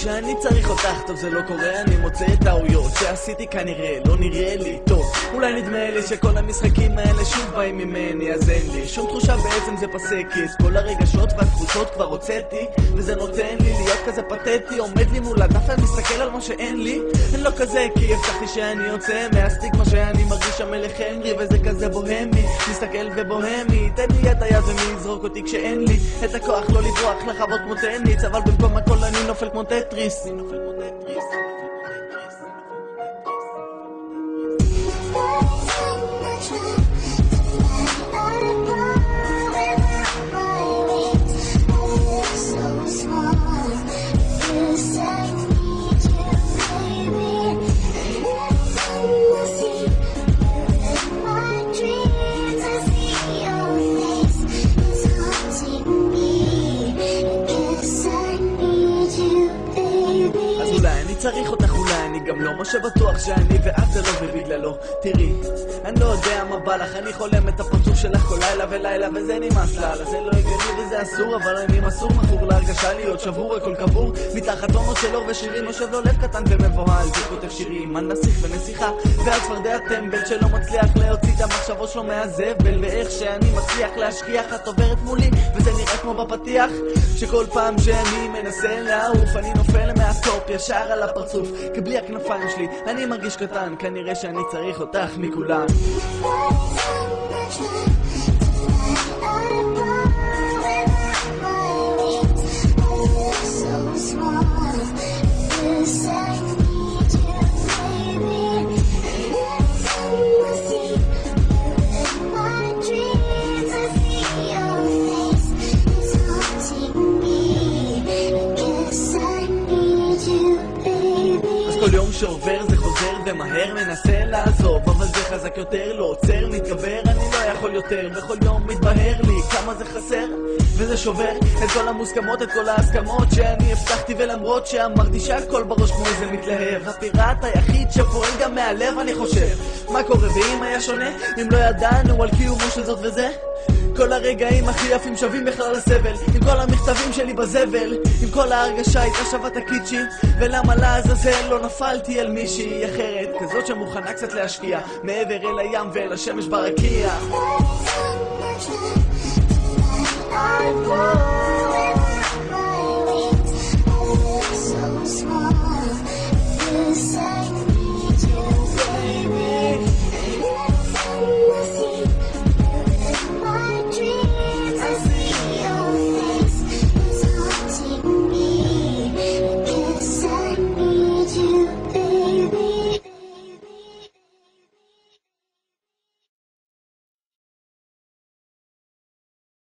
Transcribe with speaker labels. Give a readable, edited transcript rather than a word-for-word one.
Speaker 1: שאני צריך אותך, טוב זה לא קורה, אני מוצא את טעויות שעשיתי כנראה, לא נראה לי טוב. אולי נדמה לי שכל המשחקים האלה שוב באים ממני, אז אין לי שום תחושה בעצם זה פסקת. כל הרגשות והתחושות כבר הוצאתי, וזה נותן לי להיות כזה פתטי. עומד לי מול הדף ומסתכל על מה שאין לי, אין לו כזה כי הבטחתי שאני יוצא מהסטיגמה שאני מרגיש המלך הנרי, וזה כזה בוהמי, מסתכל ובוהמי. תן לי את היד ומי יזרוק אותי כשאין לי את הכוח לא לברוח לחוות כמו טניס, אבל במקום הכל אני נופל כמו טטריס. צריך אותך אולי, אני גם לא מה שבטוח שאני ואת זה לא ובגללו. תראי, אני לא יודע מה בא לך, אני חולם את הפרצוף שלך כל לילה ולילה וזה נמאס לה, זה לא הגיוני וזה אסור, אבל אני מסור מכור להרגשה להיות שבור, הכל קבור מתחת עונות של אור ושירים, יושב לו לב קטן ומבוהל, זה כותב שירים על נסיך ונסיכה ועל צפרדע טמבל שלא מצליח להוציא את המחשבות שלו מהזבל, ואיך שאני מצליח להשכיח את עוברת מולי וזה נראה כמו בפתיח שכל פעם שאני מנסה לעוף אני נופל מהטופ ישר על הפרצוף, כבלי הכנפיים שלי אני מרגיש קטן, כנראה שאני צריך אותך מכולם. כל יום שעובר זה חוזר ומהר מנסה לעזוב, אבל זה חזק יותר, לא עוצר, מתגבר, אני לא יכול יותר, בכל יום מתבהר לי כמה זה חסר, וזה שובר את כל המוסכמות, את כל ההסכמות שאני הבטחתי, ולמרות שאמרתי שהכל בראש כמו איזה מתלהב, הפיראט היחיד שפועל גם מהלב אני חושב, מה קורה ואם היה שונה, אם לא ידענו על קיומו של זאת וזה, כל הרגעים הכי יפים שווים בכלל הסבל, עם כל המכתבים שלי בזבל, עם כל ההרגשה הייתה שווה הקיצ'י, ולמה לעזאזל לא נפלתי על מישהי אחרת, כזאת שמוכנה קצת להשקיע מעבר אל הים ואל השמש ברקיע.